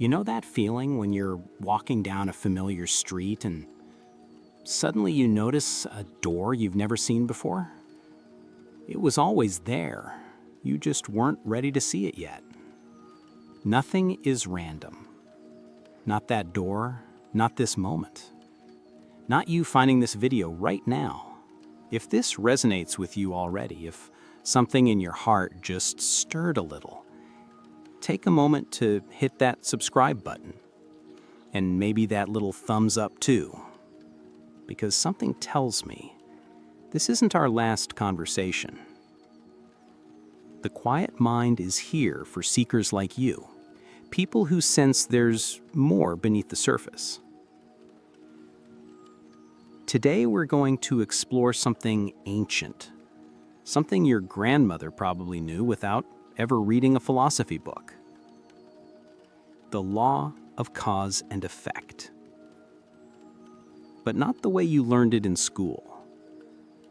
You know that feeling when you're walking down a familiar street and suddenly you notice a door you've never seen before? It was always there. You just weren't ready to see it yet. Nothing is random. Not that door, not this moment. Not you finding this video right now. If this resonates with you already, if something in your heart just stirred a little, take a moment to hit that subscribe button. And maybe that little thumbs up too. Because something tells me this isn't our last conversation. The quiet mind is here for seekers like you, people who sense there's more beneath the surface. Today we're going to explore something ancient, something your grandmother probably knew without ever reading a philosophy book. The law of cause and effect. But not the way you learned it in school,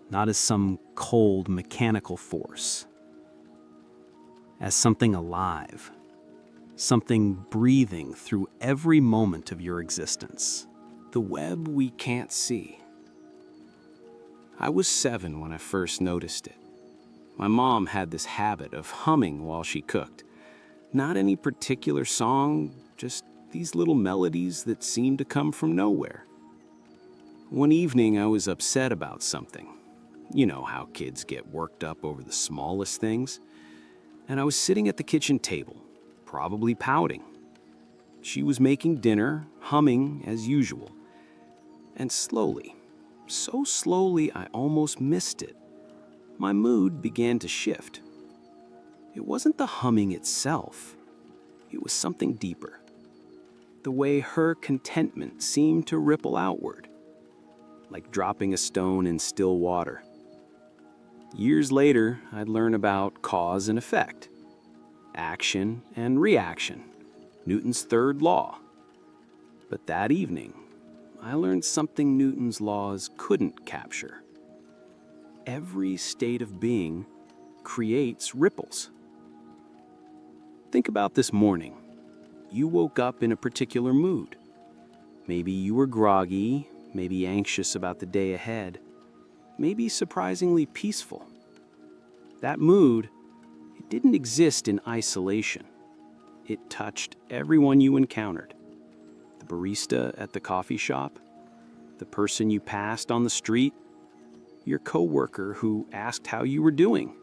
not as some cold mechanical force, as something alive, something breathing through every moment of your existence. The web we can't see. I was 7 when I first noticed it. My mom had this habit of humming while she cooked. Not any particular song, just these little melodies that seemed to come from nowhere. One evening I was upset about something. You know how kids get worked up over the smallest things. And I was sitting at the kitchen table, probably pouting. She was making dinner, humming as usual. And slowly, so slowly I almost missed it, my mood began to shift. It wasn't the humming itself. It was something deeper. The way her contentment seemed to ripple outward, like dropping a stone in still water. Years later, I'd learn about cause and effect, action and reaction, Newton's third law. But that evening, I learned something Newton's laws couldn't capture. Every state of being creates ripples. Think about this morning. You woke up in a particular mood. Maybe you were groggy, maybe anxious about the day ahead, maybe surprisingly peaceful. That mood, it didn't exist in isolation. It touched everyone you encountered. The barista at the coffee shop, the person you passed on the street, your coworker who asked how you were doing.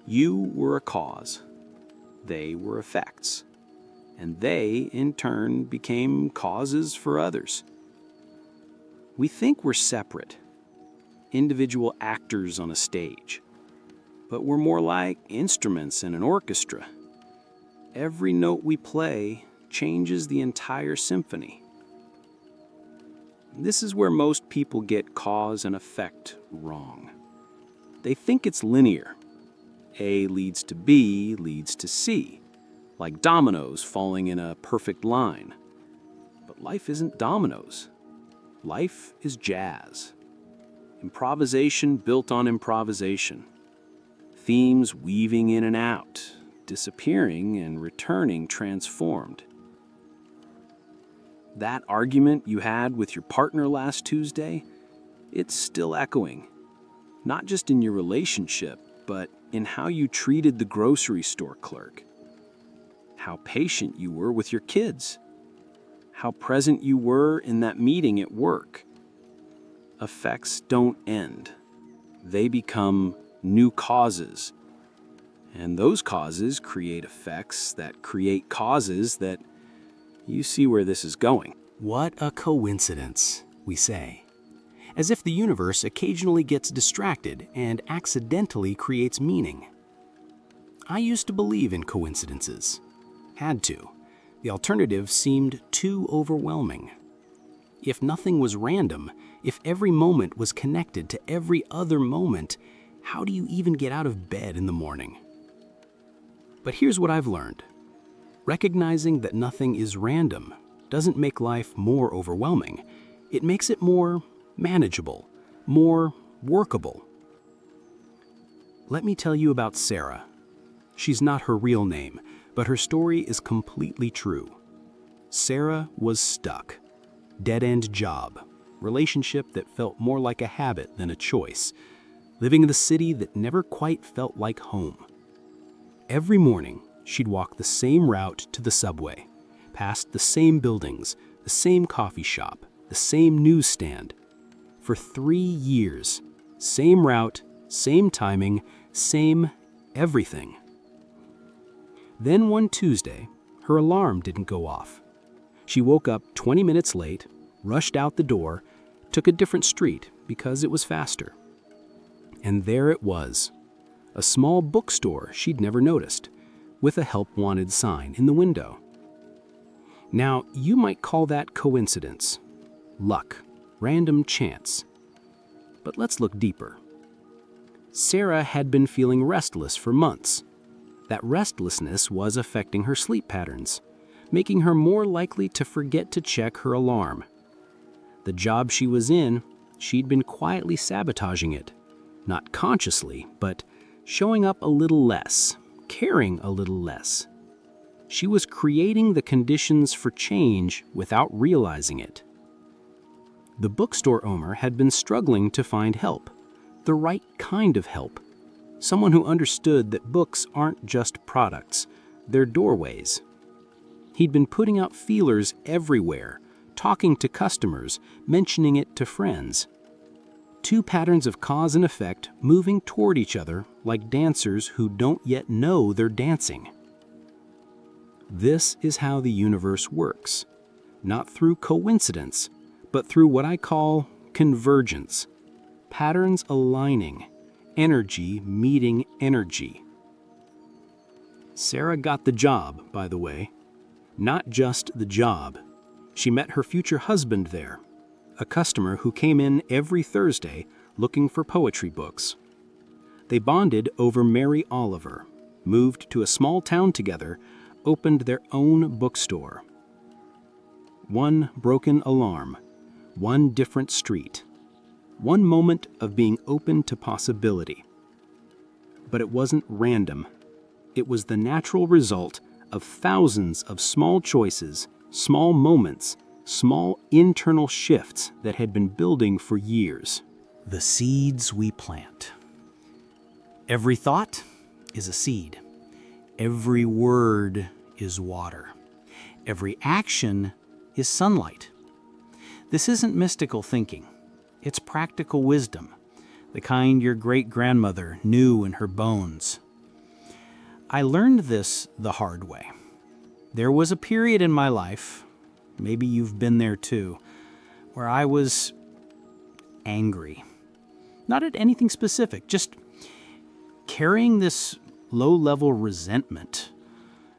You were a cause. They were effects. And they, in turn, became causes for others. We think we're separate, individual actors on a stage, but we're more like instruments in an orchestra. Every note we play changes the entire symphony. This is where most people get cause and effect wrong. They think it's linear. A leads to B leads to C, like dominoes falling in a perfect line. But life isn't dominoes. Life is jazz. Improvisation built on improvisation. Themes weaving in and out, disappearing and returning transformed. That argument you had with your partner last Tuesday, it's still echoing. Not just in your relationship, but in how you treated the grocery store clerk. How patient you were with your kids. How present you were in that meeting at work. Effects don't end. They become new causes. And those causes create effects that create causes that you see where this is going. What a coincidence, we say. As if the universe occasionally gets distracted and accidentally creates meaning. I used to believe in coincidences. Had to. The alternative seemed too overwhelming. If nothing was random, if every moment was connected to every other moment, how do you even get out of bed in the morning? But here's what I've learned. Recognizing that nothing is random doesn't make life more overwhelming. It makes it more manageable, more workable. Let me tell you about Sarah. She's not her real name, but her story is completely true. Sarah was stuck. Dead-end job. Relationship that felt more like a habit than a choice. Living in the city that never quite felt like home. Every morning, she'd walk the same route to the subway, past the same buildings, the same coffee shop, the same newsstand. For 3 years, same route, same timing, same everything. Then one Tuesday, her alarm didn't go off. She woke up 20 minutes late, rushed out the door, took a different street because it was faster. And there it was, a small bookstore she'd never noticed, with a help wanted sign in the window. Now, you might call that coincidence, luck, random chance. But let's look deeper. Sarah had been feeling restless for months. That restlessness was affecting her sleep patterns, making her more likely to forget to check her alarm. The job she was in, she'd been quietly sabotaging it, not consciously, but showing up a little less, caring a little less. She was creating the conditions for change without realizing it. The bookstore owner had been struggling to find help, the right kind of help. Someone who understood that books aren't just products, they're doorways. He'd been putting out feelers everywhere, talking to customers, mentioning it to friends. Two patterns of cause and effect moving toward each other like dancers who don't yet know they're dancing. This is how the universe works, not through coincidence, but through what I call convergence. Patterns aligning, energy meeting energy. Sarah got the job, by the way. Not just the job. She met her future husband there, a customer who came in every Thursday looking for poetry books. They bonded over Mary Oliver, moved to a small town together, opened their own bookstore. One broken alarm, one different street, one moment of being open to possibility. But it wasn't random. It was the natural result of thousands of small choices, small moments, small internal shifts that had been building for years. The seeds we plant. Every thought is a seed. Every word is water. Every action is sunlight. This isn't mystical thinking. It's practical wisdom, the kind your great-grandmother knew in her bones. I learned this the hard way. There was a period in my life, maybe you've been there too, where I was angry. Not at anything specific, just carrying this low-level resentment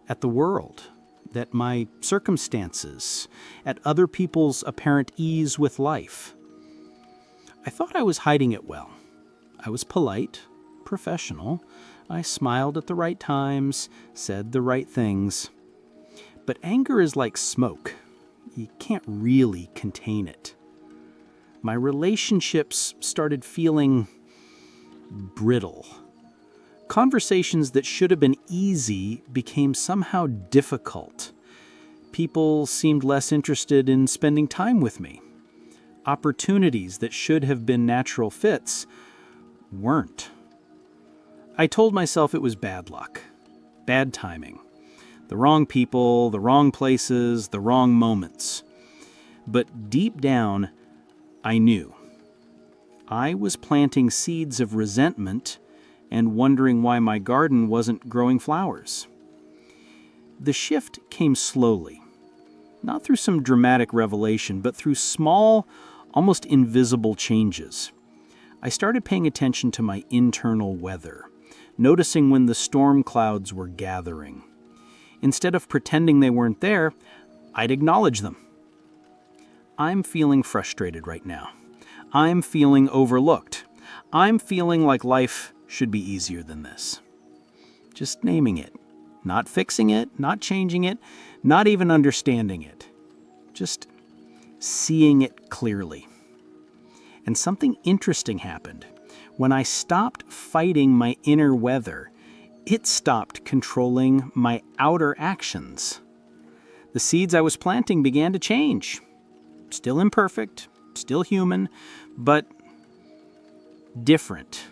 at the world, at my circumstances, at other people's apparent ease with life. I thought I was hiding it well. I was polite, professional. I smiled at the right times, said the right things. But anger is like smoke. You can't really contain it. My relationships started feeling brittle. Conversations that should have been easy became somehow difficult. People seemed less interested in spending time with me. Opportunities that should have been natural fits weren't. I told myself it was bad luck, bad timing, the wrong people, the wrong places, the wrong moments. But deep down, I knew. I was planting seeds of resentment and wondering why my garden wasn't growing flowers. The shift came slowly, not through some dramatic revelation, but through small, almost invisible changes. I started paying attention to my internal weather, noticing when the storm clouds were gathering. Instead of pretending they weren't there, I'd acknowledge them. I'm feeling frustrated right now. I'm feeling overlooked. I'm feeling like life should be easier than this. Just naming it. Not fixing it, not changing it, not even understanding it. Just seeing it clearly. And something interesting happened. When I stopped fighting my inner weather, it stopped controlling my outer actions. The seeds I was planting began to change. Still imperfect, still human, but different,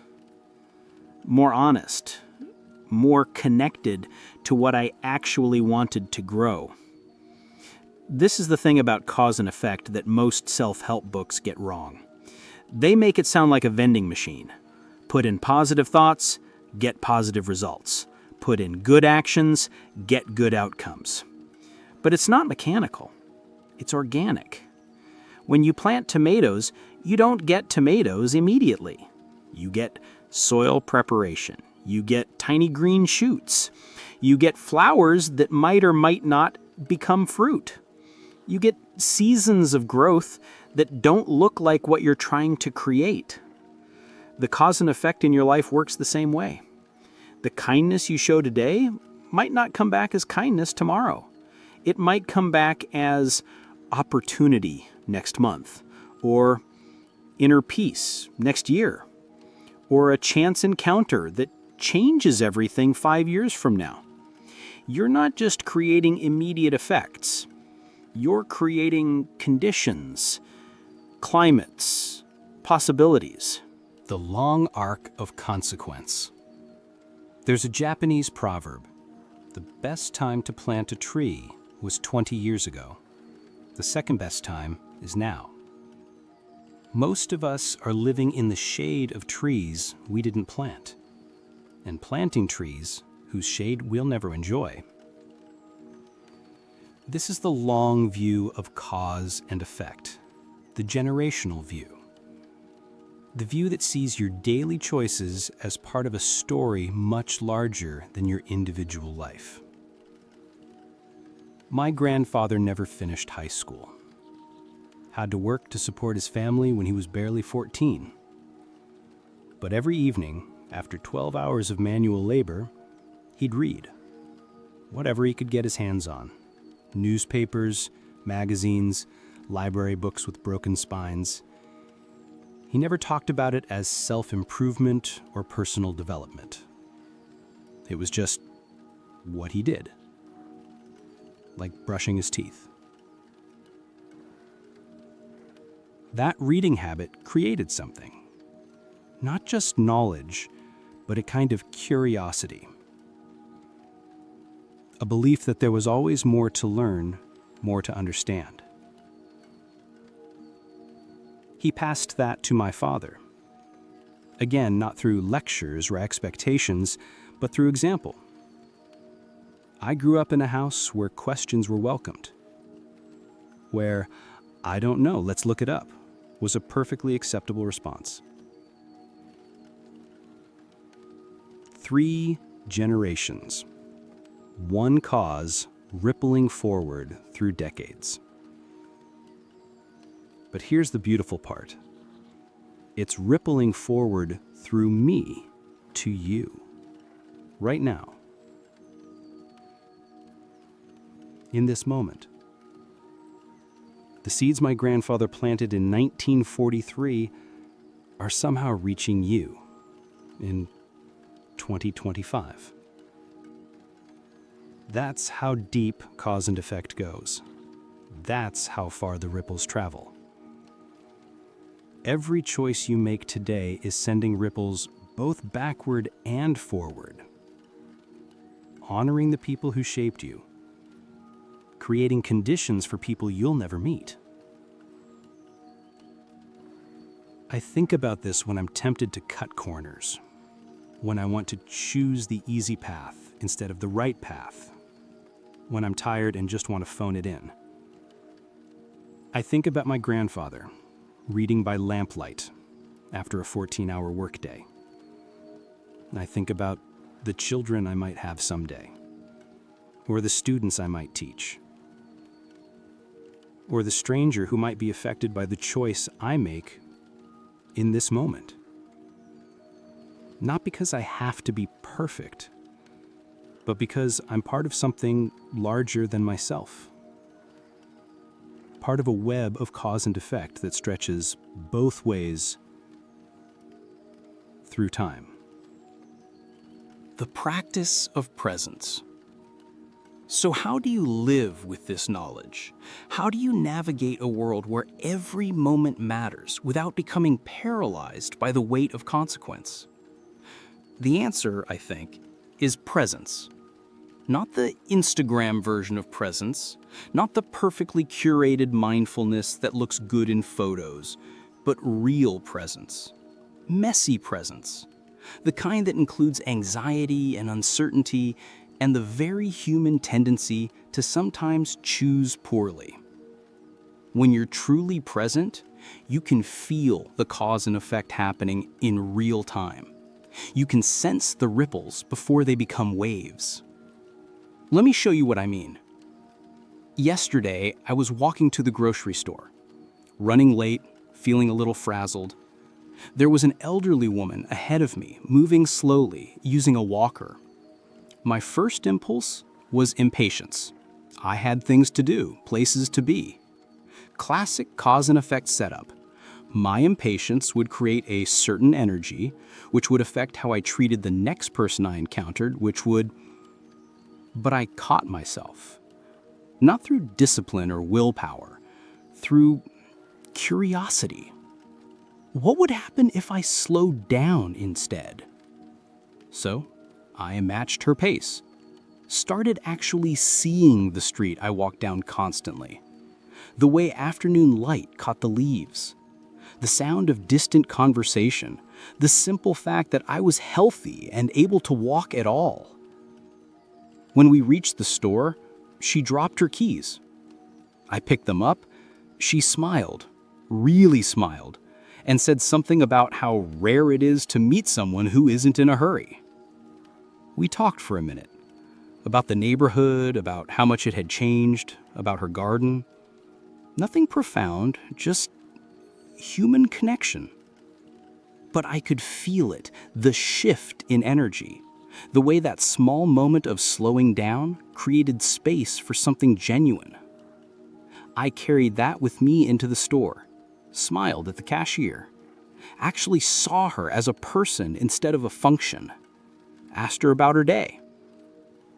more honest, more connected to what I actually wanted to grow. This is the thing about cause and effect that most self-help books get wrong. They make it sound like a vending machine. Put in positive thoughts, get positive results. Put in good actions, get good outcomes. But it's not mechanical. It's organic. When you plant tomatoes, you don't get tomatoes immediately. You get soil preparation. You get tiny green shoots. You get flowers that might or might not become fruit. You get seasons of growth that don't look like what you're trying to create. The cause and effect in your life works the same way. The kindness you show today might not come back as kindness tomorrow. It might come back as opportunity next month, or inner peace next year, or a chance encounter that changes everything 5 years from now. You're not just creating immediate effects. You're creating conditions, climates, possibilities. The long arc of consequence. There's a Japanese proverb: the best time to plant a tree was 20 years ago. The second best time is now. Most of us are living in the shade of trees we didn't plant, and planting trees whose shade we'll never enjoy. This is the long view of cause and effect, the generational view. The view that sees your daily choices as part of a story much larger than your individual life. My grandfather never finished high school. Had to work to support his family when he was barely 14. But every evening, after 12 hours of manual labor, he'd read whatever he could get his hands on. Newspapers, magazines, library books with broken spines. He never talked about it as self-improvement or personal development. It was just what he did, like brushing his teeth. That reading habit created something. Not just knowledge, but a kind of curiosity. A belief that there was always more to learn, more to understand. He passed that to my father. Again, not through lectures or expectations, but through example. I grew up in a house where questions were welcomed, where "I don't know, let's look it up" was a perfectly acceptable response. 3 generations. One cause rippling forward through decades. But here's the beautiful part. It's rippling forward through me to you, right now, in this moment. The seeds my grandfather planted in 1943 are somehow reaching you in 2025. That's how deep cause and effect goes. That's how far the ripples travel. Every choice you make today is sending ripples both backward and forward. Honoring the people who shaped you. Creating conditions for people you'll never meet. I think about this when I'm tempted to cut corners, when I want to choose the easy path instead of the right path, when I'm tired and just want to phone it in. I think about my grandfather, reading by lamplight after a 14-hour workday. I think about the children I might have someday, or the students I might teach, or the stranger who might be affected by the choice I make in this moment. Not because I have to be perfect, but because I'm part of something larger than myself. Part of a web of cause and effect that stretches both ways through time. The practice of presence. So how do you live with this knowledge? How do you navigate a world where every moment matters without becoming paralyzed by the weight of consequence? The answer, I think, is presence. Not the Instagram version of presence, not the perfectly curated mindfulness that looks good in photos, but real presence. Messy presence. The kind that includes anxiety and uncertainty and the very human tendency to sometimes choose poorly. When you're truly present, you can feel the cause and effect happening in real time. You can sense the ripples before they become waves. Let me show you what I mean. Yesterday, I was walking to the grocery store, running late, feeling a little frazzled. There was an elderly woman ahead of me, moving slowly, using a walker. My first impulse was impatience. I had things to do, places to be. Classic cause and effect setup. My impatience would create a certain energy, which would affect how I treated the next person I encountered, But I caught myself. Not through discipline or willpower, through curiosity. What would happen if I slowed down instead? So, I matched her pace. Started actually seeing the street I walked down constantly. The way afternoon light caught the leaves. The sound of distant conversation. The simple fact that I was healthy and able to walk at all. When we reached the store, she dropped her keys. I picked them up. She smiled, really smiled, and said something about how rare it is to meet someone who isn't in a hurry. We talked for a minute. About the neighborhood, about how much it had changed, about her garden. Nothing profound, just human connection. But I could feel it, the shift in energy, the way that small moment of slowing down created space for something genuine. I carried that with me into the store, smiled at the cashier, actually saw her as a person instead of a function, asked her about her day.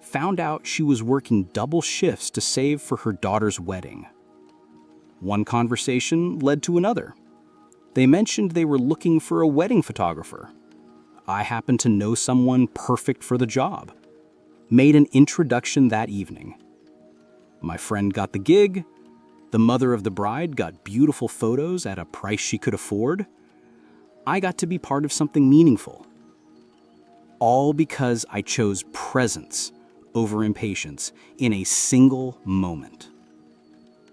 Found out she was working double shifts to save for her daughter's wedding. One conversation led to another. They mentioned they were looking for a wedding photographer. I happened to know someone perfect for the job. Made an introduction that evening. My friend got the gig. The mother of the bride got beautiful photos at a price she could afford. I got to be part of something meaningful. All because I chose presence over impatience in a single moment.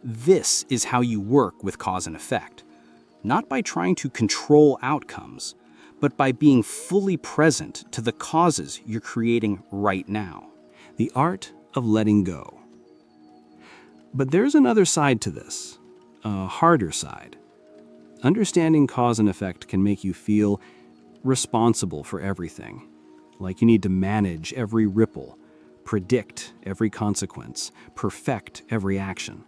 This is how you work with cause and effect, not by trying to control outcomes, but by being fully present to the causes you're creating right now. The art of letting go. But there's another side to this, a harder side. Understanding cause and effect can make you feel responsible for everything, like you need to manage every ripple, predict every consequence, perfect every action.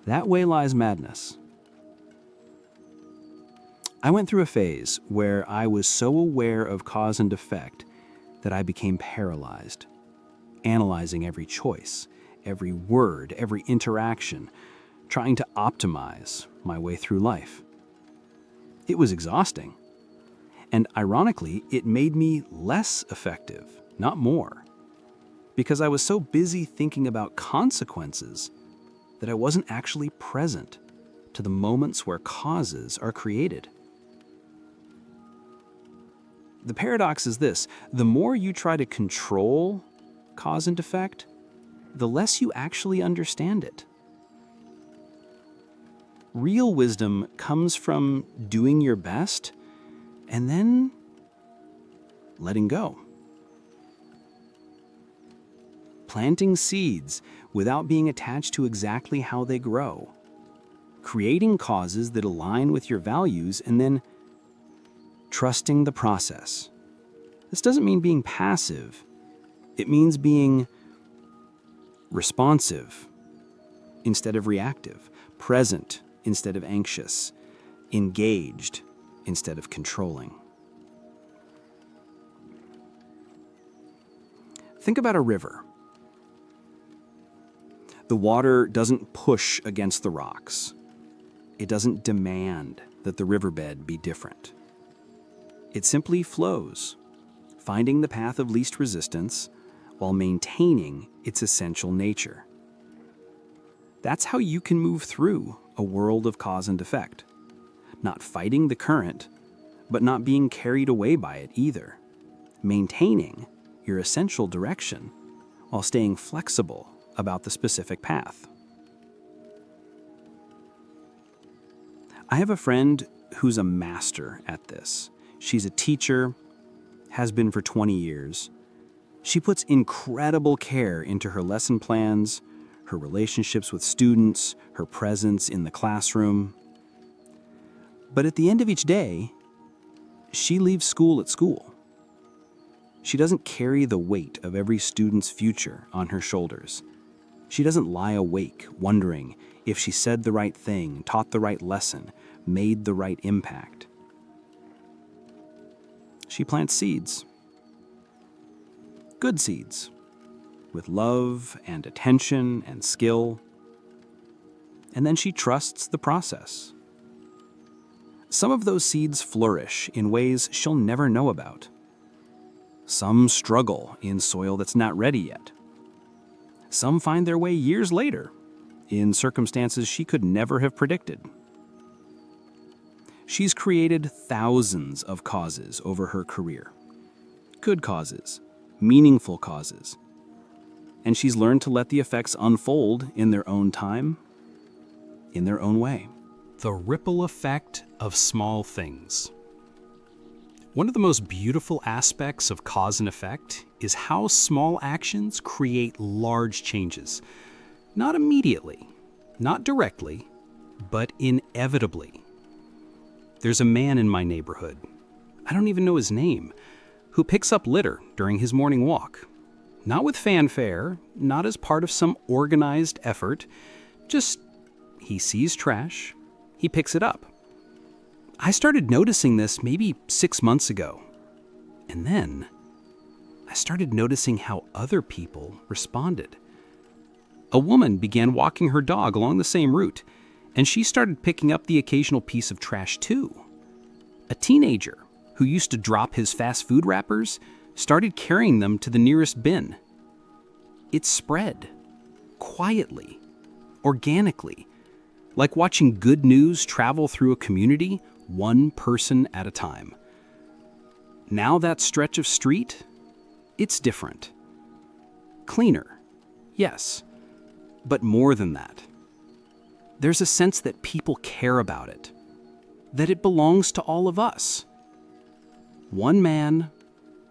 That way lies madness. I went through a phase where I was so aware of cause and effect that I became paralyzed, analyzing every choice, every word, every interaction, trying to optimize my way through life. It was exhausting. And ironically, it made me less effective, not more, because I was so busy thinking about consequences that I wasn't actually present to the moments where causes are created. The paradox is this: the more you try to control cause and effect, the less you actually understand it. Real wisdom comes from doing your best and then letting go. Planting seeds without being attached to exactly how they grow. Creating causes that align with your values and then trusting the process. This doesn't mean being passive. It means being responsive instead of reactive, present instead of anxious, engaged instead of controlling. Think about a river. The water doesn't push against the rocks. It doesn't demand that the riverbed be different. It simply flows, finding the path of least resistance while maintaining its essential nature. That's how you can move through a world of cause and effect, not fighting the current, but not being carried away by it either, maintaining your essential direction while staying flexible about the specific path. I have a friend who's a master at this. She's a teacher, has been for 20 years. She puts incredible care into her lesson plans, her relationships with students, her presence in the classroom. But at the end of each day, she leaves school at school. She doesn't carry the weight of every student's future on her shoulders. She doesn't lie awake wondering if she said the right thing, taught the right lesson, made the right impact. She plants seeds. Good seeds, with love and attention and skill. And then she trusts the process. Some of those seeds flourish in ways she'll never know about. Some struggle in soil that's not ready yet. Some find their way years later, in circumstances she could never have predicted. She's created thousands of causes over her career. Good causes, meaningful causes. And she's learned to let the effects unfold in their own time, in their own way. The ripple effect of small things. One of the most beautiful aspects of cause and effect is how small actions create large changes. Not immediately, not directly, but inevitably. There's a man in my neighborhood, I don't even know his name, who picks up litter during his morning walk. Not with fanfare, not as part of some organized effort, just he sees trash, he picks it up. I started noticing this maybe 6 months ago. And then I started noticing how other people responded. A woman began walking her dog along the same route, and she started picking up the occasional piece of trash too. A teenager who used to drop his fast food wrappers started carrying them to the nearest bin. It spread, quietly, organically, like watching good news travel through a community, one person at a time. Now that stretch of street, it's different. Cleaner, yes, but more than that. There's a sense that people care about it, that it belongs to all of us. One man,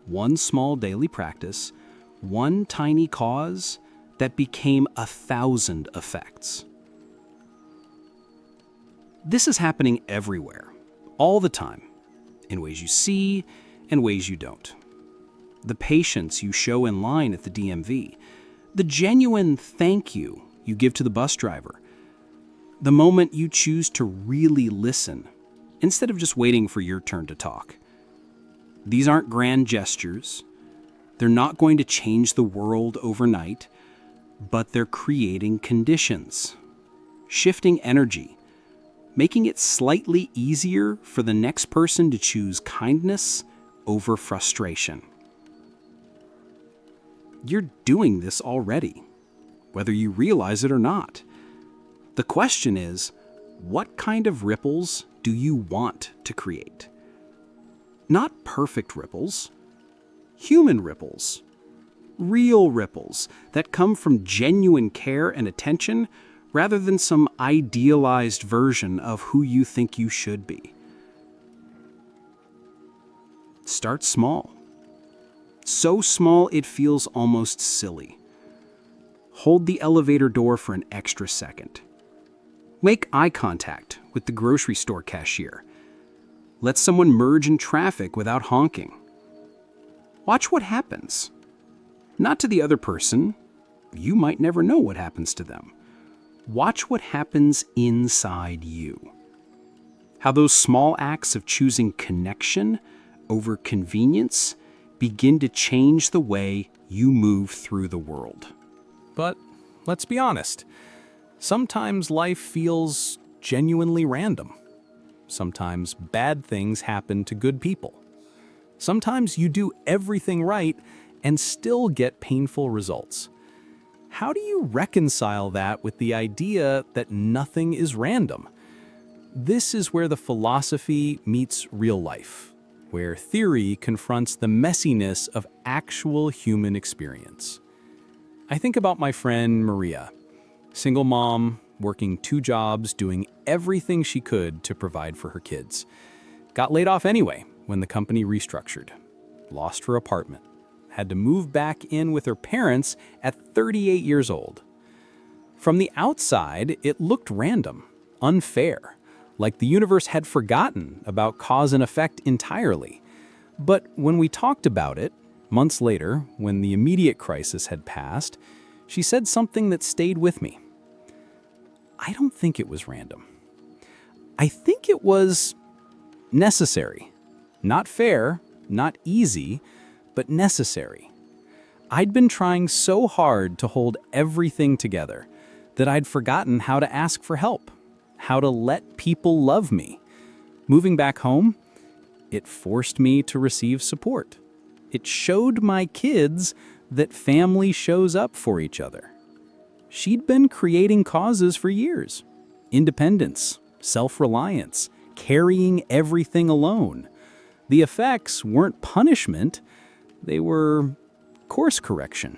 one small daily practice, one tiny cause that became 1,000 effects. This is happening everywhere, all the time, in ways you see and ways you don't. The patience you show in line at the DMV, the genuine thank you you give to the bus driver, the moment you choose to really listen instead of just waiting for your turn to talk. These aren't grand gestures. They're not going to change the world overnight, but they're creating conditions, shifting energy, making it slightly easier for the next person to choose kindness over frustration. You're doing this already, whether you realize it or not. The question is, what kind of ripples do you want to create? Not perfect ripples, human ripples, real ripples that come from genuine care and attention rather than some idealized version of who you think you should be. Start small. So small it feels almost silly. Hold the elevator door for an extra second. Make eye contact with the grocery store cashier. Let someone merge in traffic without honking. Watch what happens. Not to the other person. You might never know what happens to them. Watch what happens inside you. How those small acts of choosing connection over convenience begin to change the way you move through the world. But let's be honest. Sometimes life feels genuinely random. Sometimes bad things happen to good people. Sometimes you do everything right and still get painful results. How do you reconcile that with the idea that nothing is random? This is where the philosophy meets real life, where theory confronts the messiness of actual human experience. I think about my friend Maria, single mom, working 2 jobs, doing everything she could to provide for her kids. Got laid off anyway when the company restructured. Lost her apartment. Had to move back in with her parents at 38 years old. From the outside, it looked random, unfair, like the universe had forgotten about cause and effect entirely. But when we talked about it, months later, when the immediate crisis had passed, she said something that stayed with me. I don't think it was random. I think it was necessary. Not fair, not easy, but necessary. I'd been trying so hard to hold everything together that I'd forgotten how to ask for help, how to let people love me. Moving back home, it forced me to receive support. It showed my kids that family shows up for each other. She'd been creating causes for years. Independence, self-reliance, carrying everything alone. The effects weren't punishment, they were course correction.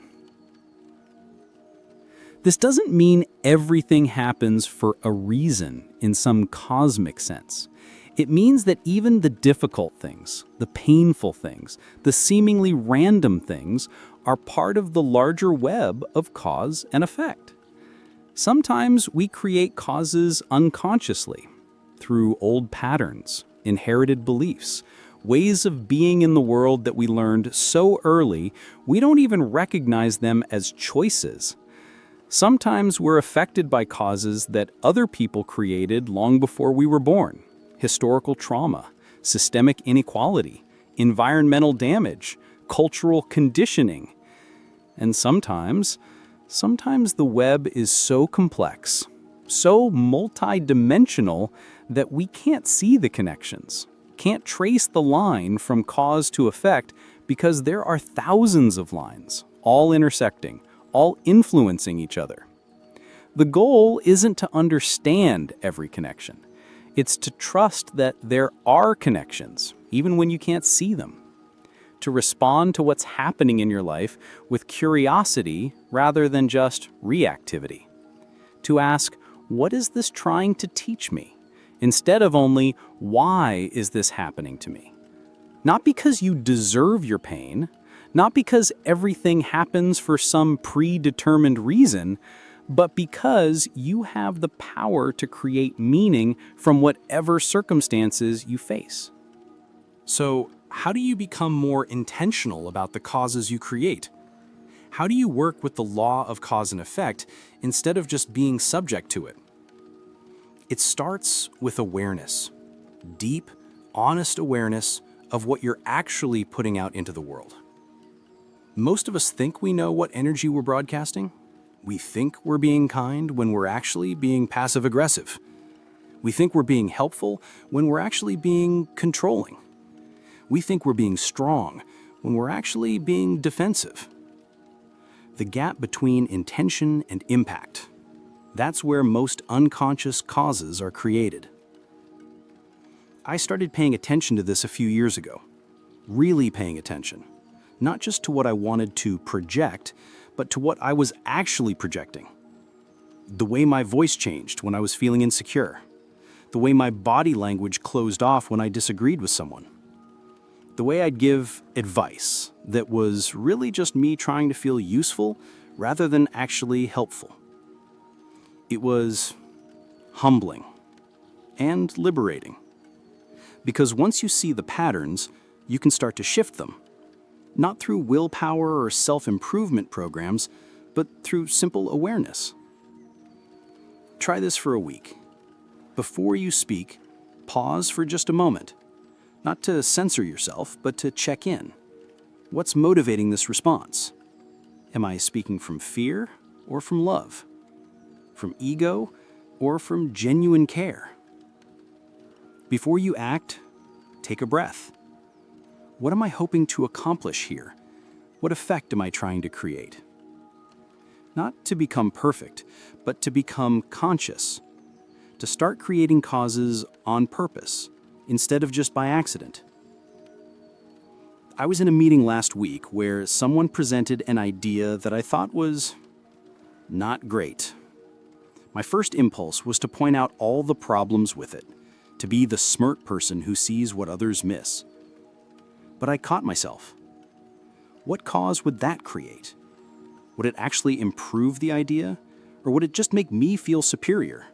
This doesn't mean everything happens for a reason in some cosmic sense. It means that even the difficult things, the painful things, the seemingly random things are part of the larger web of cause and effect. Sometimes we create causes unconsciously, through old patterns, inherited beliefs, ways of being in the world that we learned so early we don't even recognize them as choices. Sometimes we're affected by causes that other people created long before we were born. Historical trauma, systemic inequality, environmental damage, cultural conditioning. And sometimes the web is so complex, so multidimensional that we can't see the connections, can't trace the line from cause to effect because there are thousands of lines, all intersecting, all influencing each other. The goal isn't to understand every connection. It's to trust that there are connections, even when you can't see them. To respond to what's happening in your life with curiosity rather than just reactivity. To ask, what is this trying to teach me? Instead of only, why is this happening to me? Not because you deserve your pain, not because everything happens for some predetermined reason, but because you have the power to create meaning from whatever circumstances you face. So, how do you become more intentional about the causes you create? How do you work with the law of cause and effect instead of just being subject to it? It starts with awareness. Deep, honest awareness of what you're actually putting out into the world. Most of us think we know what energy we're broadcasting. We think we're being kind when we're actually being passive-aggressive. We think we're being helpful when we're actually being controlling. We think we're being strong when we're actually being defensive. The gap between intention and impact. That's where most unconscious causes are created. I started paying attention to this a few years ago. Really paying attention. Not just to what I wanted to project, but to what I was actually projecting. The way my voice changed when I was feeling insecure. The way my body language closed off when I disagreed with someone. The way I'd give advice that was really just me trying to feel useful rather than actually helpful. It was humbling and liberating. Because once you see the patterns, you can start to shift them. Not through willpower or self-improvement programs, but through simple awareness. Try this for a week. Before you speak, pause for just a moment. Not to censor yourself, but to check in. What's motivating this response? Am I speaking from fear or from love? From ego or from genuine care? Before you act, take a breath. What am I hoping to accomplish here? What effect am I trying to create? Not to become perfect, but to become conscious. To start creating causes on purpose, instead of just by accident. I was in a meeting last week where someone presented an idea that I thought was not great. My first impulse was to point out all the problems with it, to be the smart person who sees what others miss. But I caught myself. What cause would that create? Would it actually improve the idea, or would it just make me feel superior?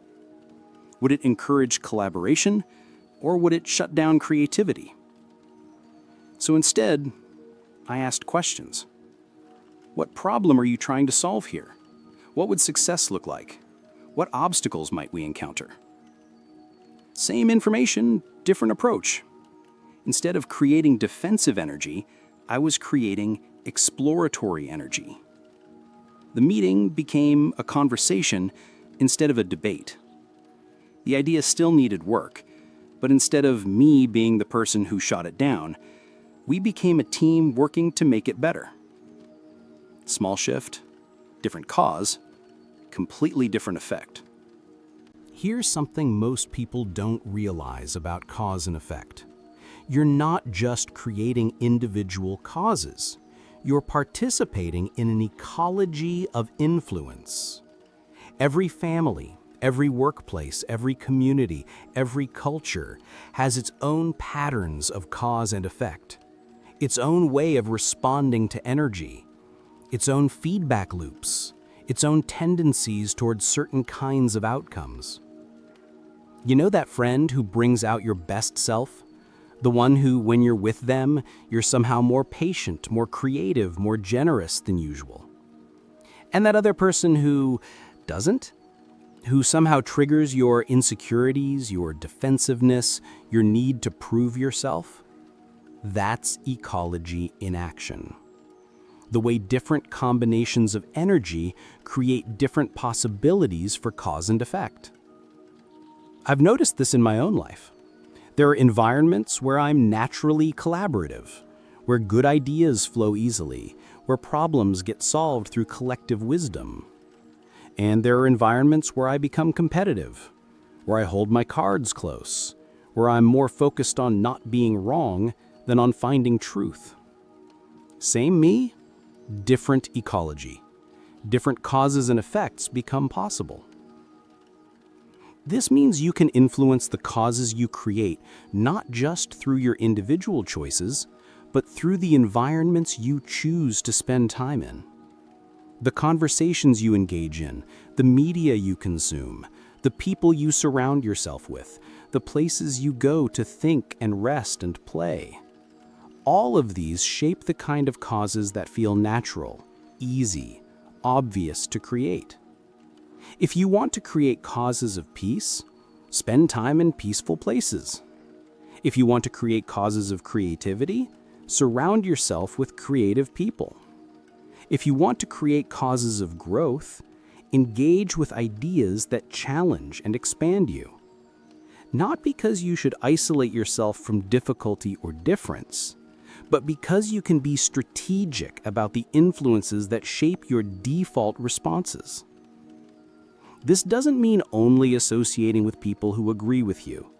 Would it encourage collaboration, or would it shut down creativity? So instead, I asked questions. What problem are you trying to solve here? What would success look like? What obstacles might we encounter? Same information, different approach. Instead of creating defensive energy, I was creating exploratory energy. The meeting became a conversation instead of a debate. The idea still needed work, but instead of me being the person who shot it down, we became a team working to make it better. Small shift, different cause, completely different effect. Here's something most people don't realize about cause and effect. You're not just creating individual causes. You're participating in an ecology of influence. Every family, every workplace, every community, every culture has its own patterns of cause and effect, its own way of responding to energy, its own feedback loops, its own tendencies towards certain kinds of outcomes. You know that friend who brings out your best self? The one who, when you're with them, you're somehow more patient, more creative, more generous than usual. And that other person who doesn't? Who somehow triggers your insecurities, your defensiveness, your need to prove yourself? That's ecology in action. The way different combinations of energy create different possibilities for cause and effect. I've noticed this in my own life. There are environments where I'm naturally collaborative, where good ideas flow easily, where problems get solved through collective wisdom. And there are environments where I become competitive, where I hold my cards close, where I'm more focused on not being wrong than on finding truth. Same me, different ecology. Different causes and effects become possible. This means you can influence the causes you create not just through your individual choices, but through the environments you choose to spend time in. The conversations you engage in, the media you consume, the people you surround yourself with, the places you go to think and rest and play. All of these shape the kind of causes that feel natural, easy, obvious to create. If you want to create causes of peace, spend time in peaceful places. If you want to create causes of creativity, surround yourself with creative people. If you want to create causes of growth, engage with ideas that challenge and expand you. Not because you should isolate yourself from difficulty or difference, but because you can be strategic about the influences that shape your default responses. This doesn't mean only associating with people who agree with you.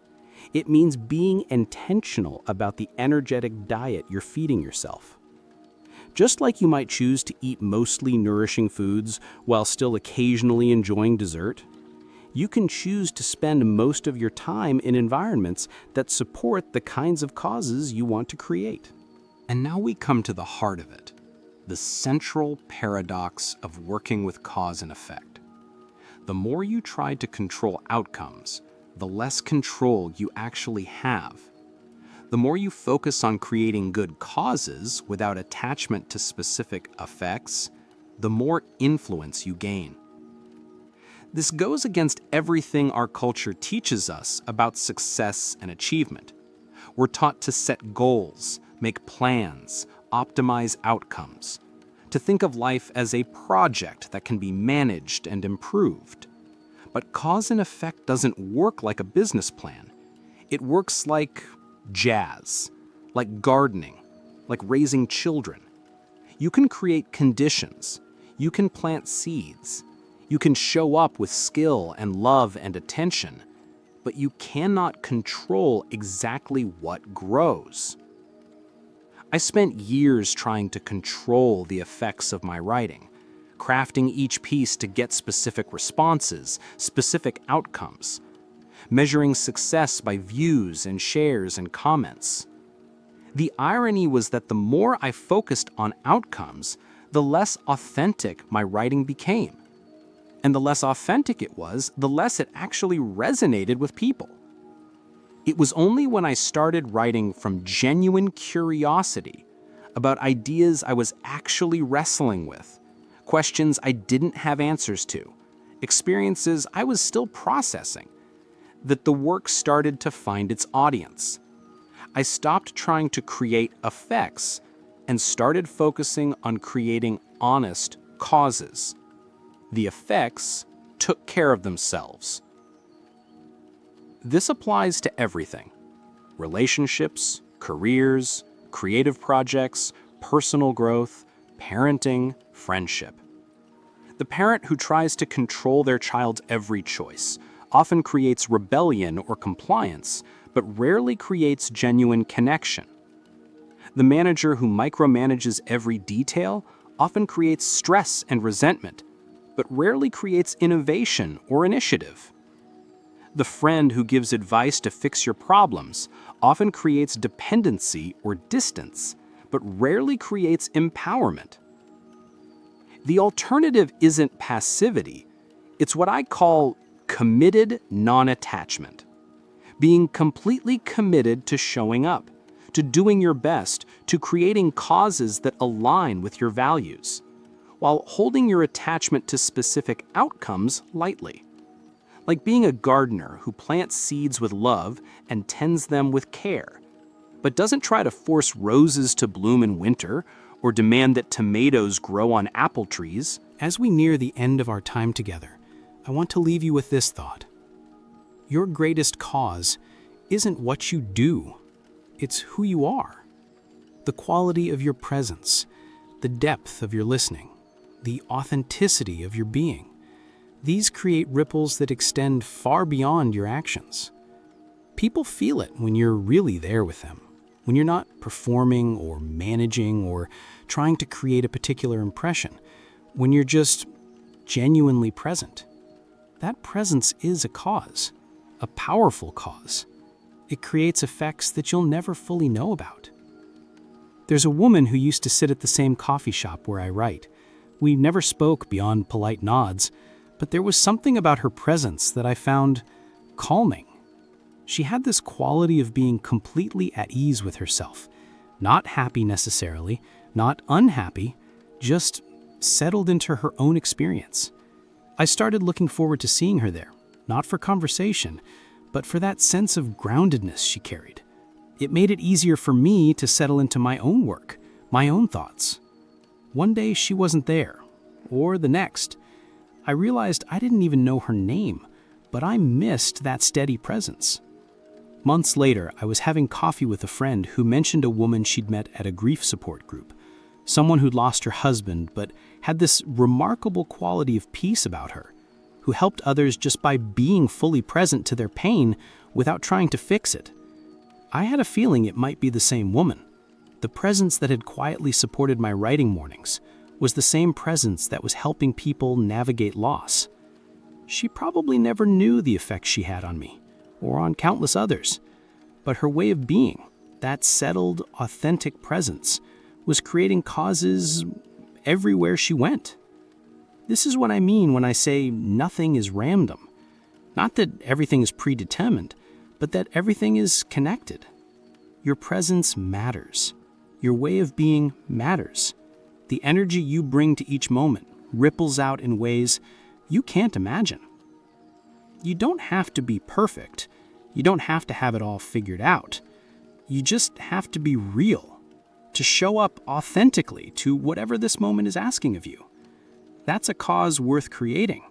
It means being intentional about the energetic diet you're feeding yourself. Just like you might choose to eat mostly nourishing foods while still occasionally enjoying dessert, you can choose to spend most of your time in environments that support the kinds of causes you want to create. And now we come to the heart of it, the central paradox of working with cause and effect. The more you try to control outcomes, the less control you actually have. The more you focus on creating good causes without attachment to specific effects, the more influence you gain. This goes against everything our culture teaches us about success and achievement. We're taught to set goals, make plans, optimize outcomes, to think of life as a project that can be managed and improved. But cause and effect doesn't work like a business plan. It works like jazz, like gardening, like raising children. You can create conditions, you can plant seeds, you can show up with skill and love and attention, but you cannot control exactly what grows. I spent years trying to control the effects of my writing, crafting each piece to get specific responses, specific outcomes, measuring success by views and shares and comments. The irony was that the more I focused on outcomes, the less authentic my writing became. And the less authentic it was, the less it actually resonated with people. It was only when I started writing from genuine curiosity about ideas I was actually wrestling with, questions I didn't have answers to, experiences I was still processing, that the work started to find its audience. I stopped trying to create effects and started focusing on creating honest causes. The effects took care of themselves. This applies to everything: relationships, careers, creative projects, personal growth, parenting, friendship. The parent who tries to control their child's every choice often creates rebellion or compliance, but rarely creates genuine connection. The manager who micromanages every detail often creates stress and resentment, but rarely creates innovation or initiative. The friend who gives advice to fix your problems often creates dependency or distance, but rarely creates empowerment. The alternative isn't passivity, it's what I call committed non-attachment. Being completely committed to showing up, to doing your best, to creating causes that align with your values, while holding your attachment to specific outcomes lightly. Like being a gardener who plants seeds with love and tends them with care, but doesn't try to force roses to bloom in winter or demand that tomatoes grow on apple trees. As we near the end of our time together, I want to leave you with this thought. Your greatest cause isn't what you do, it's who you are. The quality of your presence, the depth of your listening, the authenticity of your being. These create ripples that extend far beyond your actions. People feel it when you're really there with them, when you're not performing or managing or trying to create a particular impression, when you're just genuinely present. That presence is a cause, a powerful cause. It creates effects that you'll never fully know about. There's a woman who used to sit at the same coffee shop where I write. We never spoke beyond polite nods, but there was something about her presence that I found calming. She had this quality of being completely at ease with herself, not happy necessarily, not unhappy, just settled into her own experience. I started looking forward to seeing her there, not for conversation, but for that sense of groundedness she carried. It made it easier for me to settle into my own work, my own thoughts. One day she wasn't there, or the next. I realized I didn't even know her name, but I missed that steady presence. Months later, I was having coffee with a friend who mentioned a woman she'd met at a grief support group, someone who'd lost her husband but had this remarkable quality of peace about her, who helped others just by being fully present to their pain without trying to fix it. I had a feeling it might be the same woman. The presence that had quietly supported my writing mornings was the same presence that was helping people navigate loss. She probably never knew the effect she had on me, or on countless others, but her way of being, that settled, authentic presence, was creating causes everywhere she went. This is what I mean when I say nothing is random. Not that everything is predetermined, but that everything is connected. Your presence matters. Your way of being matters. The energy you bring to each moment ripples out in ways you can't imagine. You don't have to be perfect. You don't have to have it all figured out. You just have to be real. to show up authentically to whatever this moment is asking of you. That's a cause worth creating.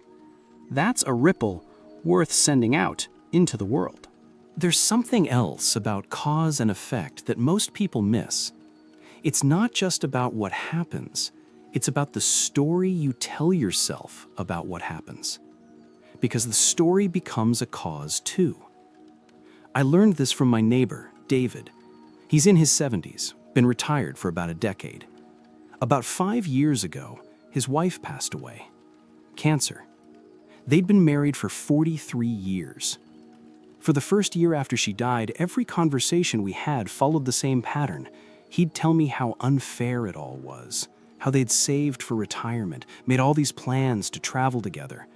That's a ripple worth sending out into the world. There's something else about cause and effect that most people miss. It's not just about what happens, it's about the story you tell yourself about what happens. Because the story becomes a cause too. I learned this from my neighbor, David. He's in his 70s, been retired for about a decade. About 5 years ago, his wife passed away. Cancer. They'd been married for 43 years. For the first year after she died, every conversation we had followed the same pattern. He'd tell me how unfair it all was, how they'd saved for retirement, made all these plans to travel together,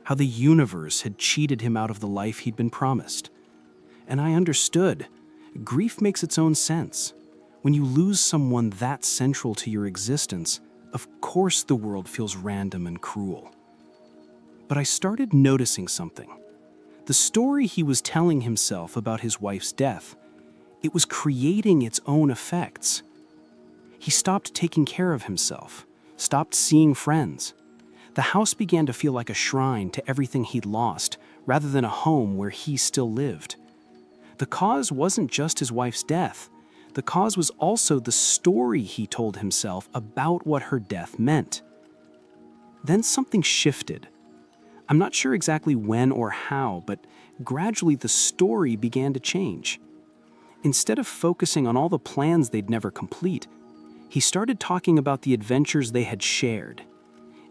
how the universe had cheated him out of the life he'd been promised. And I understood. Grief makes its own sense. When you lose someone that central to your existence, of course the world feels random and cruel. But I started noticing something. The story he was telling himself about his wife's death, it was creating its own effects. He stopped taking care of himself, stopped seeing friends. The house began to feel like a shrine to everything he'd lost, rather than a home where he still lived. The cause wasn't just his wife's death. The cause was also the story he told himself about what her death meant. Then something shifted. I'm not sure exactly when or how, but gradually the story began to change. Instead of focusing on all the plans they'd never complete, he started talking about the adventures they had shared.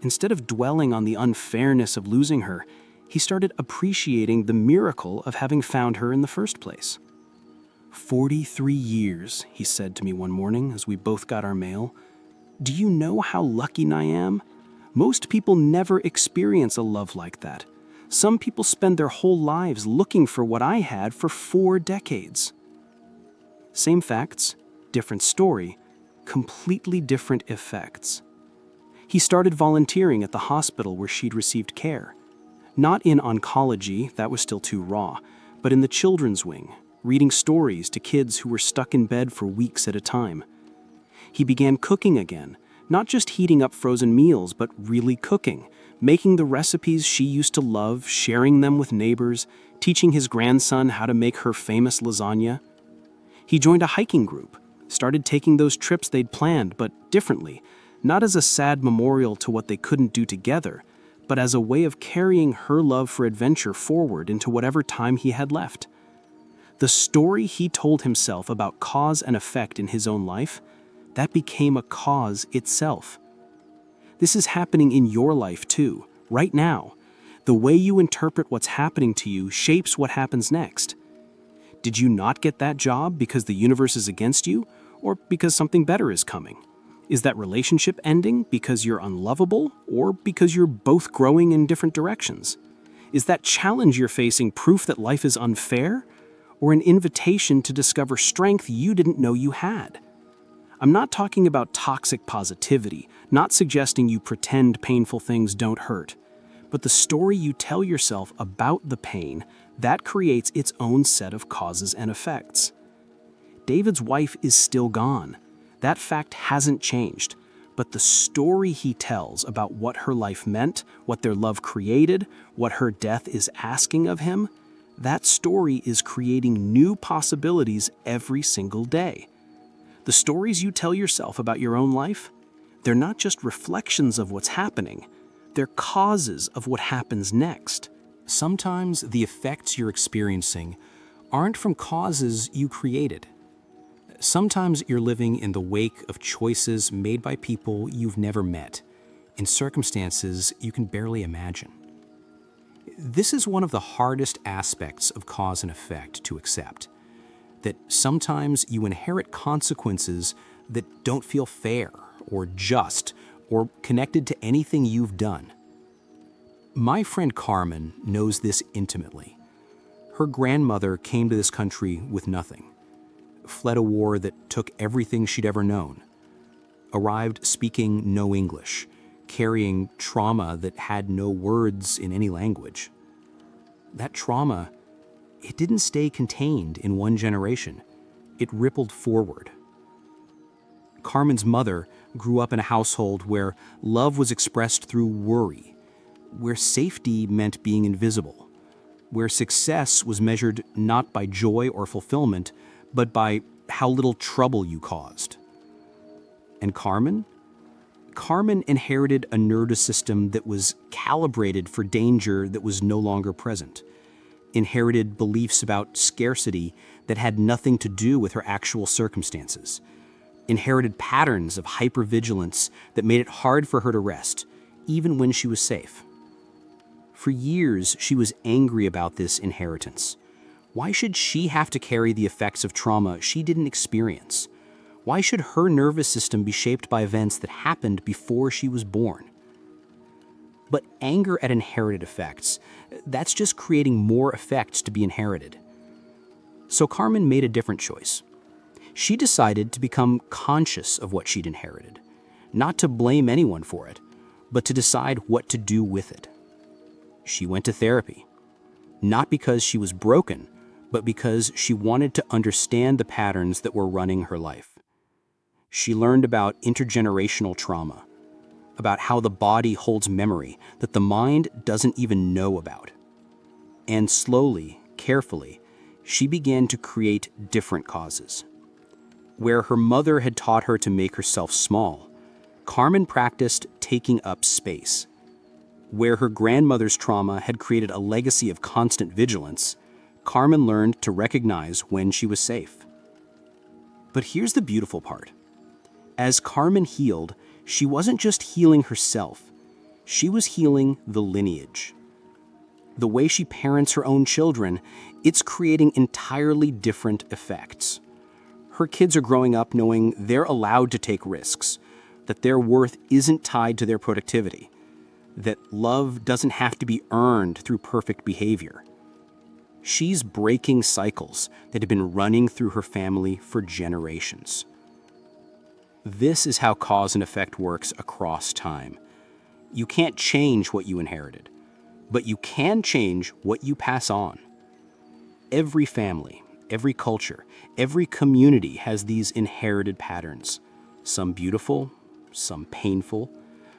Instead of dwelling on the unfairness of losing her, he started appreciating the miracle of having found her in the first place. 43 years, he said to me one morning as we both got our mail. Do you know how lucky I am? Most people never experience a love like that. Some people spend their whole lives looking for what I had for 4 decades. Same facts, different story, completely different effects. He started volunteering at the hospital where she'd received care. Not in oncology, that was still too raw, but in the children's wing, reading stories to kids who were stuck in bed for weeks at a time. He began cooking again, not just heating up frozen meals, but really cooking, making the recipes she used to love, sharing them with neighbors, teaching his grandson how to make her famous lasagna. He joined a hiking group, started taking those trips they'd planned, but differently, not as a sad memorial to what they couldn't do together, but as a way of carrying her love for adventure forward into whatever time he had left. The story he told himself about cause and effect in his own life, that became a cause itself. This is happening in your life too, right now. The way you interpret what's happening to you shapes what happens next. Did you not get that job because the universe is against you, or because something better is coming? Is that relationship ending because you're unlovable, or because you're both growing in different directions? Is that challenge you're facing proof that life is unfair, or an invitation to discover strength you didn't know you had? I'm not talking about toxic positivity, not suggesting you pretend painful things don't hurt, but the story you tell yourself about the pain, that creates its own set of causes and effects. David's wife is still gone. That fact hasn't changed, but the story he tells about what her life meant, what their love created, what her death is asking of him, that story is creating new possibilities every single day. The stories you tell yourself about your own life, they're not just reflections of what's happening, they're causes of what happens next. Sometimes the effects you're experiencing aren't from causes you created. Sometimes you're living in the wake of choices made by people you've never met, in circumstances you can barely imagine. This is one of the hardest aspects of cause and effect to accept, that sometimes you inherit consequences that don't feel fair or just or connected to anything you've done. My friend Carmen knows this intimately. Her grandmother came to this country with nothing, fled a war that took everything she'd ever known, arrived speaking no English, carrying trauma that had no words in any language. That trauma, it didn't stay contained in one generation. It rippled forward. Carmen's mother grew up in a household where love was expressed through worry, where safety meant being invisible, where success was measured not by joy or fulfillment, but by how little trouble you caused. And Carmen? Carmen inherited a nervous system that was calibrated for danger that was no longer present, inherited beliefs about scarcity that had nothing to do with her actual circumstances, inherited patterns of hypervigilance that made it hard for her to rest, even when she was safe. For years, she was angry about this inheritance. Why should she have to carry the effects of trauma she didn't experience? Why should her nervous system be shaped by events that happened before she was born? But anger at inherited effects, that's just creating more effects to be inherited. So Carmen made a different choice. She decided to become conscious of what she'd inherited, not to blame anyone for it, but to decide what to do with it. She went to therapy, not because she was broken, but because she wanted to understand the patterns that were running her life. She learned about intergenerational trauma, about how the body holds memory that the mind doesn't even know about. And slowly, carefully, she began to create different causes. Where her mother had taught her to make herself small, Carmen practiced taking up space. Where her grandmother's trauma had created a legacy of constant vigilance, Carmen learned to recognize when she was safe. But here's the beautiful part. As Carmen healed, she wasn't just healing herself, she was healing the lineage. The way she parents her own children, it's creating entirely different effects. Her kids are growing up knowing they're allowed to take risks, that their worth isn't tied to their productivity, that love doesn't have to be earned through perfect behavior. She's breaking cycles that have been running through her family for generations. This is how cause and effect works across time. You can't change what you inherited, but you can change what you pass on. Every family, every culture, every community has these inherited patterns, some beautiful, some painful,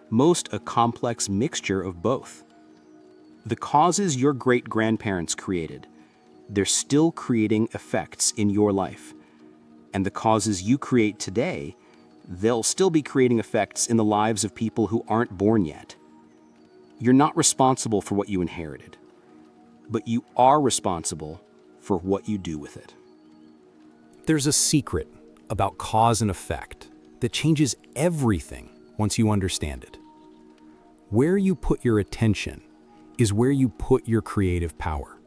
most a complex mixture of both. The causes your great-grandparents created, they're still creating effects in your life. And the causes you create today, they'll still be creating effects in the lives of people who aren't born yet. You're not responsible for what you inherited, but you are responsible for what you do with it. There's a secret about cause and effect that changes everything once you understand it. Where you put your attention is where you put your creative power.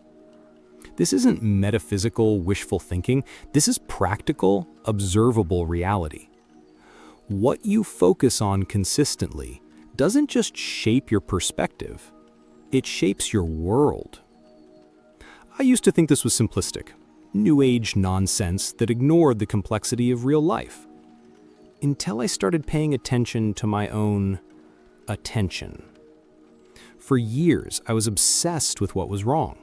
This isn't metaphysical, wishful thinking. This is practical, observable reality. What you focus on consistently doesn't just shape your perspective, it shapes your world. I used to think this was simplistic, new age nonsense that ignored the complexity of real life, until I started paying attention to my own attention. For years, I was obsessed with what was wrong.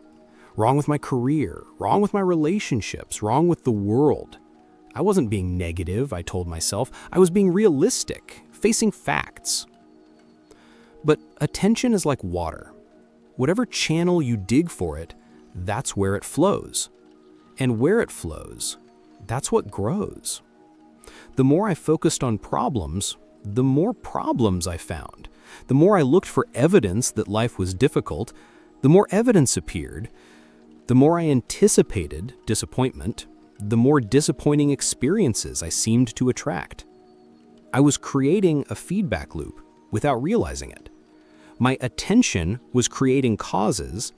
Wrong with my career, wrong with my relationships, wrong with the world. I wasn't being negative, I told myself. I was being realistic, facing facts. But attention is like water. Whatever channel you dig for it, that's where it flows. And where it flows, that's what grows. The more I focused on problems, the more problems I found. The more I looked for evidence that life was difficult, the more evidence appeared. The more I anticipated disappointment, the more disappointing experiences I seemed to attract. I was creating a feedback loop without realizing it. My attention was creating causes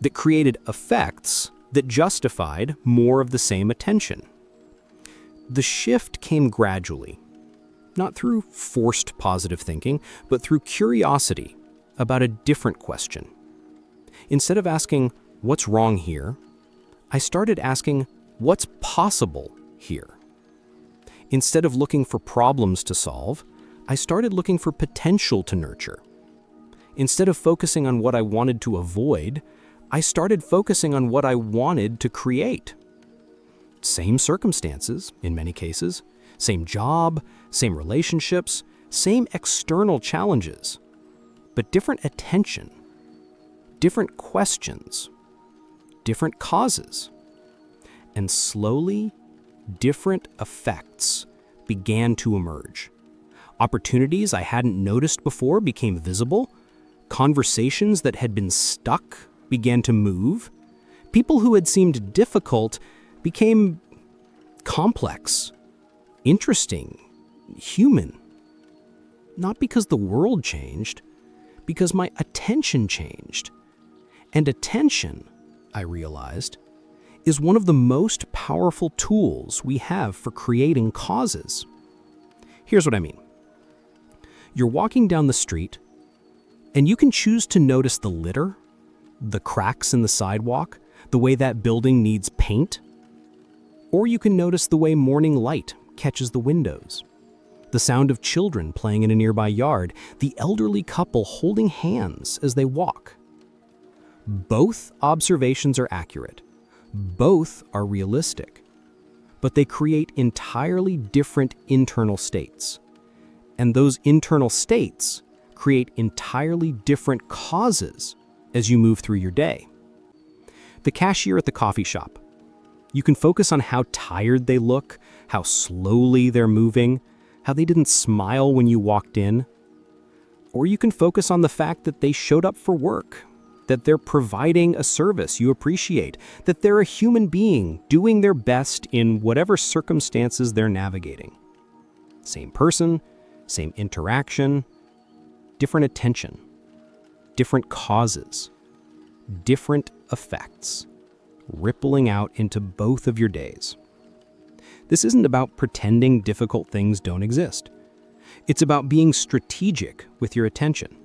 that created effects that justified more of the same attention. The shift came gradually, not through forced positive thinking, but through curiosity about a different question. Instead of asking, "What's wrong here?" I started asking, "What's possible here?" Instead of looking for problems to solve, I started looking for potential to nurture. Instead of focusing on what I wanted to avoid, I started focusing on what I wanted to create. Same circumstances, in many cases, Same job, same relationships, same external challenges, but different attention, different questions, different causes, and slowly, different effects began to emerge. Opportunities I hadn't noticed before became visible. Conversations that had been stuck began to move. People who had seemed difficult became complex, interesting, human. Not because the world changed, because my attention changed. And attention, I realized, is one of the most powerful tools we have for creating causes. Here's what I mean. You're walking down the street, and you can choose to notice the litter, the cracks in the sidewalk, the way that building needs paint. Or you can notice the way morning light catches the windows, the sound of children playing in a nearby yard, the elderly couple holding hands as they walk. Both observations are accurate. Both are realistic. But they create entirely different internal states. And those internal states create entirely different causes as you move through your day. The cashier at the coffee shop. You can focus on how tired they look, how slowly they're moving, how they didn't smile when you walked in. Or you can focus on the fact that they showed up for work, that they're providing a service you appreciate, that they're a human being doing their best in whatever circumstances they're navigating. Same person, same interaction, different attention, different causes, different effects, rippling out into both of your days. This isn't about pretending difficult things don't exist. It's about being strategic with your attention,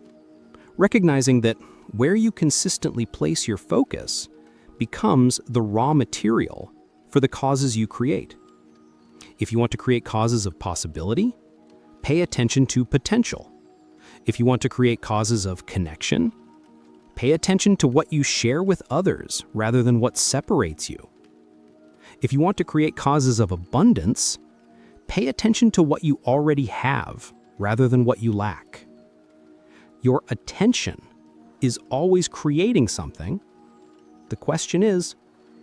recognizing that where you consistently place your focus becomes the raw material for the causes you create. If you want to create causes of possibility, pay attention to potential. If you want to create causes of connection, pay attention to what you share with others rather than what separates you. If you want to create causes of abundance, pay attention to what you already have rather than what you lack. Your attention is always creating something. The question is,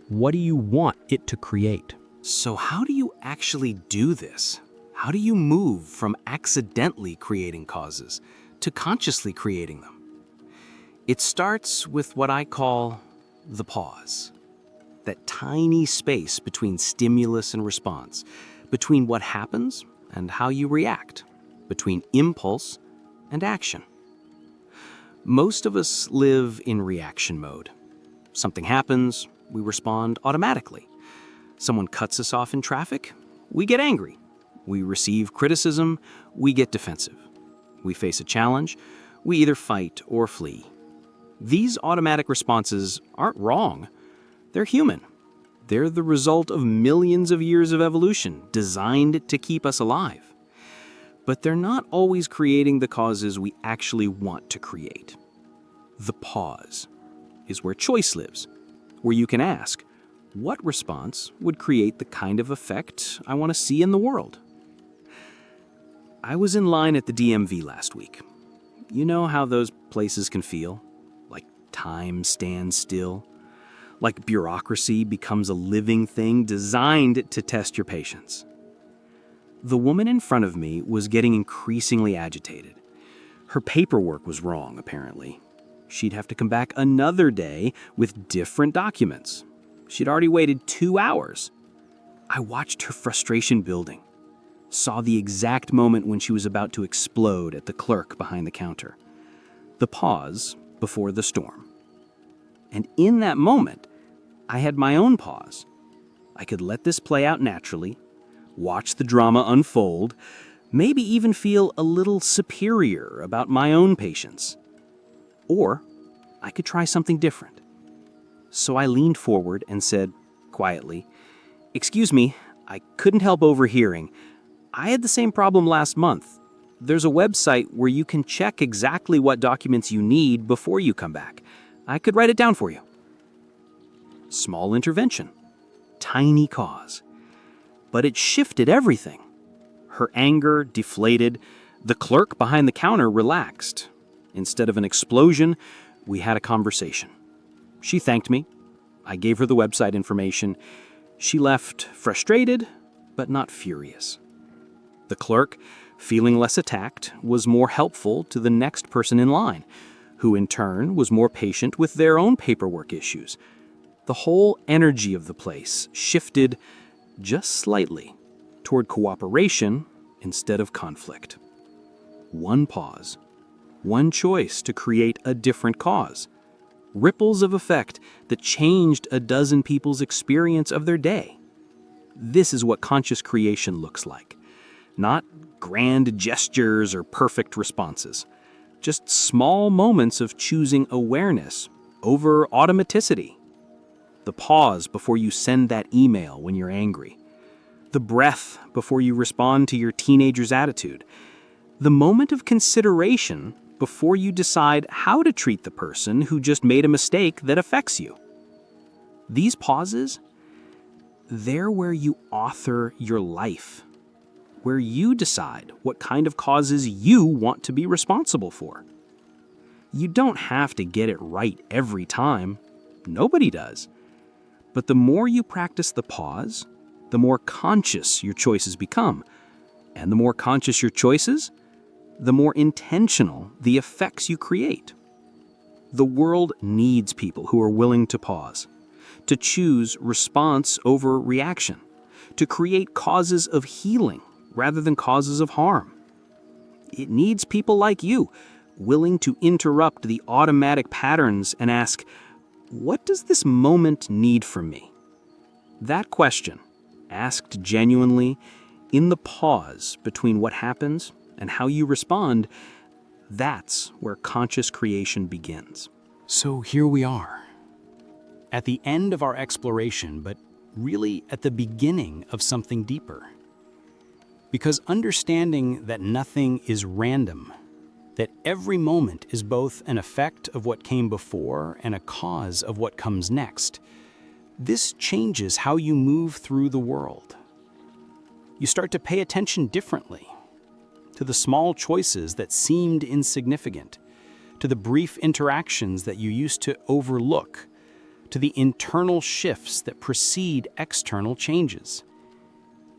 what do you want it to create? So how do you actually do this? How do you move from accidentally creating causes to consciously creating them? It starts with what I call the pause. That tiny space between stimulus and response, between what happens and how you react, between impulse and action. Most of us live in reaction mode. Something happens, we respond automatically. Someone cuts us off in traffic, we get angry. We receive criticism, we get defensive. We face a challenge, we either fight or flee. These automatic responses aren't wrong. They're human. They're the result of millions of years of evolution designed to keep us alive. But they're not always creating the causes we actually want to create. The pause is where choice lives, where you can ask, what response would create the kind of effect I want to see in the world? I was in line at the DMV last week. You know how those places can feel? Like time stands still. Like bureaucracy becomes a living thing designed to test your patience. The woman in front of me was getting increasingly agitated. Her paperwork was wrong, apparently. She'd have to come back another day with different documents. She'd already waited 2 hours. I watched her frustration building, saw the exact moment when she was about to explode at the clerk behind the counter. The pause before the storm. And in that moment, I had my own pause. I could let this play out naturally, watch the drama unfold, maybe even feel a little superior about my own patience. Or I could try something different. So I leaned forward and said, quietly, "Excuse me, I couldn't help overhearing. I had the same problem last month. There's a website where you can check exactly what documents you need before you come back. I could write it down for you." Small intervention, tiny cause. But it shifted everything. her anger deflated. The clerk behind the counter relaxed. Instead of an explosion, we had a conversation. She thanked me. I gave her the website information. She left frustrated, but not furious. The clerk, feeling less attacked, was more helpful to the next person in line, who in turn was more patient with their own paperwork issues. The whole energy of the place shifted just slightly toward cooperation instead of conflict. One pause, one choice to create a different cause. Ripples of effect that changed a dozen people's experience of their day. This is what conscious creation looks like. Not grand gestures or perfect responses. Just small moments of choosing awareness over automaticity. The pause before you send that email when you're angry. The breath before you respond to your teenager's attitude. The moment of consideration before you decide how to treat the person who just made a mistake that affects you. These pauses, they're where you author your life, where you decide what kind of causes you want to be responsible for. You don't have to get it right every time. Nobody does. But the more you practice the pause, the more conscious your choices become. And the more conscious your choices, the more intentional the effects you create. The world needs people who are willing to pause, to choose response over reaction, to create causes of healing rather than causes of harm. It needs people like you, willing to interrupt the automatic patterns and ask, what does this moment need from me? That question, asked genuinely, in the pause between what happens and how you respond, that's where conscious creation begins. So here we are, at the end of our exploration, but really at the beginning of something deeper. Because understanding that nothing is random, that every moment is both an effect of what came before and a cause of what comes next, this changes how you move through the world. You start to pay attention differently to the small choices that seemed insignificant, to the brief interactions that you used to overlook, to the internal shifts that precede external changes.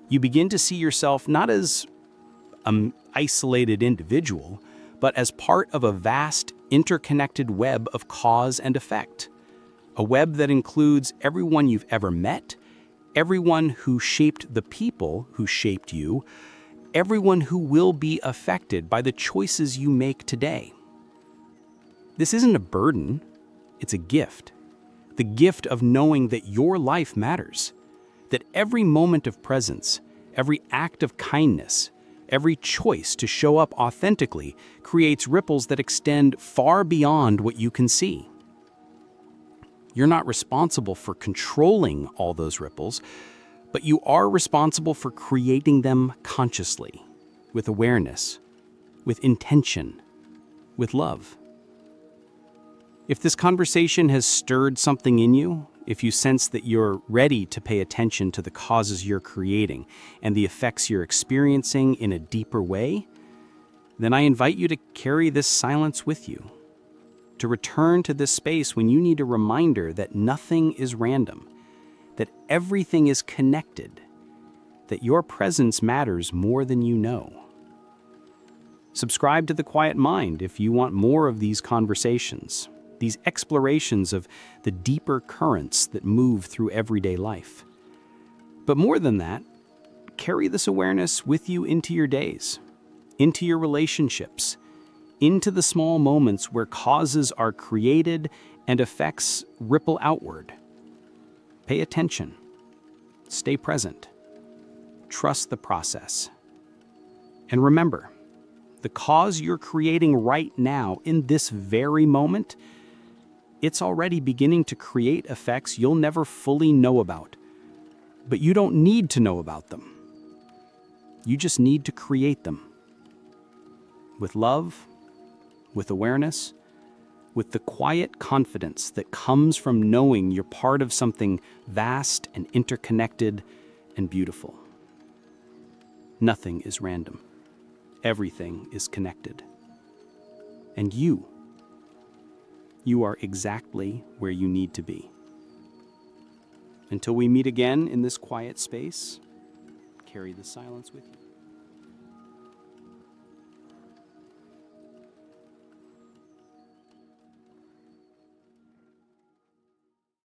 You begin to see yourself not as an isolated individual, but as part of a vast, interconnected web of cause and effect. A web that includes everyone you've ever met, everyone who shaped the people who shaped you, everyone who will be affected by the choices you make today. This isn't a burden, it's a gift. The gift of knowing that your life matters, that every moment of presence, every act of kindness, every choice to show up authentically creates ripples that extend far beyond what you can see. You're not responsible for controlling all those ripples, but you are responsible for creating them consciously, with awareness, with intention, with love. If this conversation has stirred something in you, if you sense that you're ready to pay attention to the causes you're creating and the effects you're experiencing in a deeper way, then I invite you to carry this silence with you, to return to this space when you need a reminder that nothing is random, that everything is connected, that your presence matters more than you know. Subscribe to The Quiet Mind if you want more of these conversations, these explorations of the deeper currents that move through everyday life. But more than that, carry this awareness with you into your days, into your relationships, into the small moments where causes are created and effects ripple outward. Pay attention. Stay present. Trust the process. And remember, the cause you're creating right now in this very moment, it's already beginning to create effects you'll never fully know about. But you don't need to know about them. You just need to create them. With love, with awareness, with the quiet confidence that comes from knowing you're part of something vast and interconnected and beautiful. Nothing is random. Everything is connected. And you are exactly where you need to be. Until we meet again in this quiet space, carry the silence with you.